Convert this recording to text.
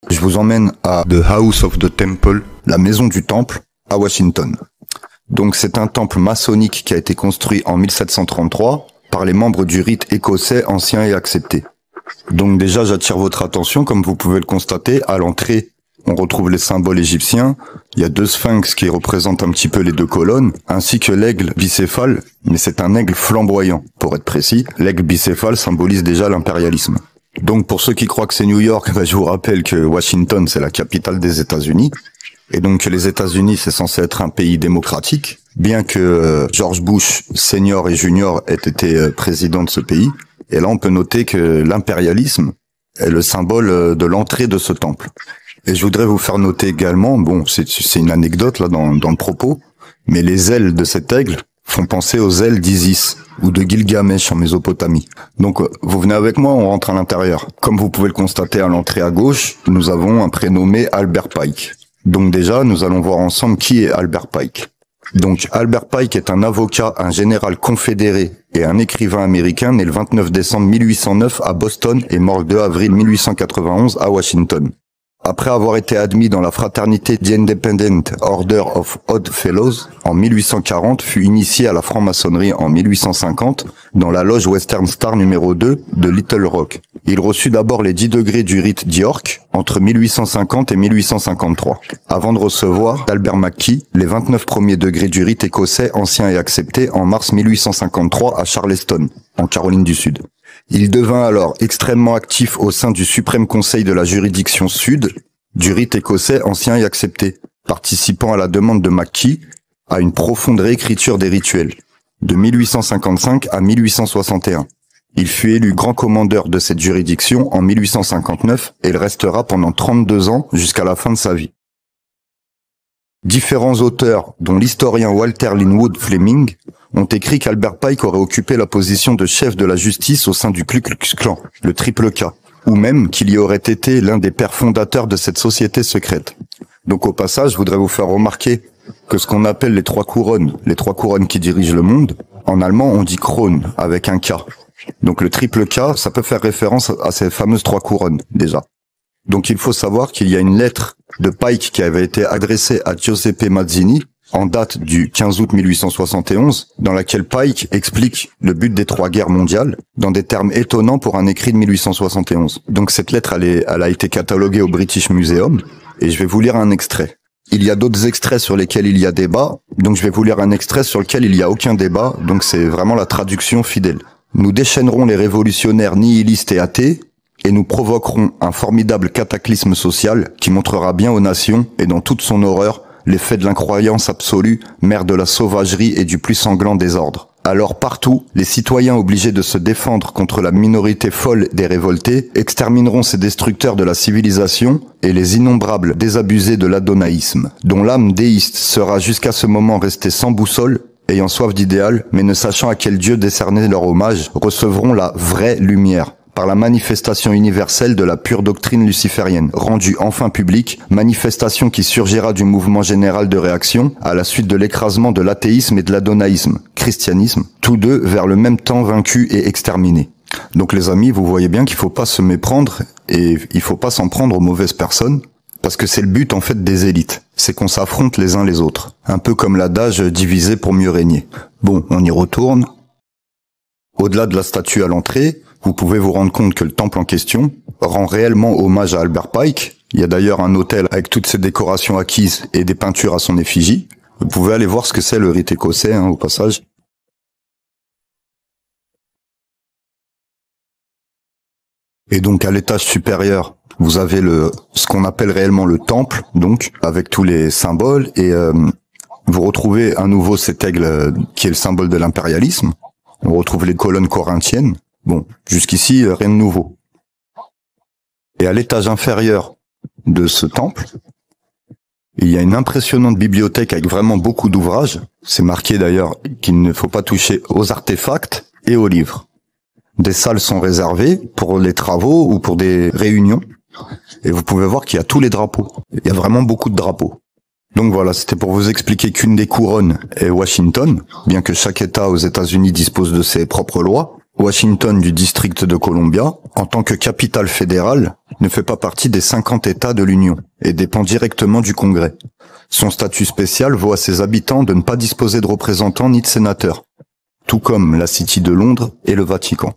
Je vous emmène à The House of the Temple, la maison du temple, à Washington. Donc c'est un temple maçonnique qui a été construit en 1733 par les membres du rite écossais ancien et accepté. Donc déjà j'attire votre attention, comme vous pouvez le constater, à l'entrée on retrouve les symboles égyptiens, il y a deux sphinx qui représentent un petit peu les deux colonnes, ainsi que l'aigle bicéphale, mais c'est un aigle flamboyant, pour être précis. L'aigle bicéphale symbolise déjà l'impérialisme. Donc pour ceux qui croient que c'est New York, je vous rappelle que Washington c'est la capitale des États-Unis, et donc les États-Unis c'est censé être un pays démocratique, bien que George Bush senior et junior aient été président de ce pays. Et là on peut noter que l'impérialisme est le symbole de l'entrée de ce temple. Et je voudrais vous faire noter également, bon, c'est une anecdote là dans le propos, mais les ailes de cet aigle font penser aux ailes d'Isis ou de Gilgamesh en Mésopotamie. Donc vous venez avec moi, on rentre à l'intérieur. Comme vous pouvez le constater à l'entrée à gauche, nous avons un prénommé Albert Pike. Donc déjà, nous allons voir ensemble qui est Albert Pike. Donc Albert Pike est un avocat, un général confédéré et un écrivain américain né le 29 décembre 1809 à Boston et mort le 2 avril 1891 à Washington. Après avoir été admis dans la fraternité The Independent Order of Odd Fellows en 1840, fut initié à la franc-maçonnerie en 1850 dans la loge Western Star numéro 2 de Little Rock. Il reçut d'abord les 10 degrés du rite d'York entre 1850 et 1853, avant de recevoir d'Albert McKee les 29 premiers degrés du rite écossais ancien et accepté en mars 1853 à Charleston, en Caroline du Sud. Il devint alors extrêmement actif au sein du suprême conseil de la juridiction sud du rite écossais ancien et accepté, participant à la demande de McKee à une profonde réécriture des rituels, de 1855 à 1861. Il fut élu grand commandeur de cette juridiction en 1859 et il restera pendant 32 ans jusqu'à la fin de sa vie. Différents auteurs, dont l'historien Walter Linwood Fleming, ont écrit qu'Albert Pike aurait occupé la position de chef de la justice au sein du Ku Klux Klan, le triple K, ou même qu'il y aurait été l'un des pères fondateurs de cette société secrète. Donc au passage, je voudrais vous faire remarquer que ce qu'on appelle les trois couronnes qui dirigent le monde, en allemand on dit Krone, avec un K. Donc le triple K, ça peut faire référence à ces fameuses trois couronnes, déjà. Donc il faut savoir qu'il y a une lettre de Pike qui avait été adressée à Giuseppe Mazzini, en date du 15 août 1871, dans laquelle Pike explique le but des trois guerres mondiales, dans des termes étonnants pour un écrit de 1871. Donc cette lettre, elle a été cataloguée au British Museum, et je vais vous lire un extrait. Il y a d'autres extraits sur lesquels il y a débat, donc je vais vous lire un extrait sur lequel il n'y a aucun débat, donc c'est vraiment la traduction fidèle. Nous déchaînerons les révolutionnaires nihilistes et athées, et nous provoquerons un formidable cataclysme social qui montrera bien aux nations, et dans toute son horreur, l'effet de l'incroyance absolue, mère de la sauvagerie et du plus sanglant désordre. Alors partout, les citoyens obligés de se défendre contre la minorité folle des révoltés extermineront ces destructeurs de la civilisation et les innombrables désabusés de l'adonaïsme, dont l'âme déiste sera jusqu'à ce moment restée sans boussole, ayant soif d'idéal, mais ne sachant à quel dieu décerner leur hommage, recevront la vraie lumière, par la manifestation universelle de la pure doctrine luciférienne, rendue enfin publique, manifestation qui surgira du mouvement général de réaction à la suite de l'écrasement de l'athéisme et de l'adonaïsme, christianisme, tous deux vers le même temps vaincus et exterminés. Donc les amis, vous voyez bien qu'il faut pas se méprendre et il faut pas s'en prendre aux mauvaises personnes, parce que c'est le but en fait des élites, c'est qu'on s'affronte les uns les autres, un peu comme l'adage diviser pour mieux régner. Bon, on y retourne. Au-delà de la statue à l'entrée, vous pouvez vous rendre compte que le temple en question rend réellement hommage à Albert Pike. Il y a d'ailleurs un autel avec toutes ses décorations acquises et des peintures à son effigie. Vous pouvez aller voir ce que c'est le rite écossais, au passage. Et donc à l'étage supérieur, vous avez ce qu'on appelle réellement le temple, donc avec tous les symboles, et vous retrouvez à nouveau cet aigle qui est le symbole de l'impérialisme. On retrouve les colonnes corinthiennes. Bon, jusqu'ici, rien de nouveau. Et à l'étage inférieur de ce temple, il y a une impressionnante bibliothèque avec vraiment beaucoup d'ouvrages. C'est marqué d'ailleurs qu'il ne faut pas toucher aux artefacts et aux livres. Des salles sont réservées pour les travaux ou pour des réunions. Et vous pouvez voir qu'il y a tous les drapeaux. Il y a vraiment beaucoup de drapeaux. Donc voilà, c'était pour vous expliquer qu'une des couronnes est Washington, bien que chaque État aux États-Unis dispose de ses propres lois. Washington du district de Columbia, en tant que capitale fédérale, ne fait pas partie des 50 États de l'Union et dépend directement du Congrès. Son statut spécial vaut à ses habitants de ne pas disposer de représentants ni de sénateurs, tout comme la City de Londres et le Vatican.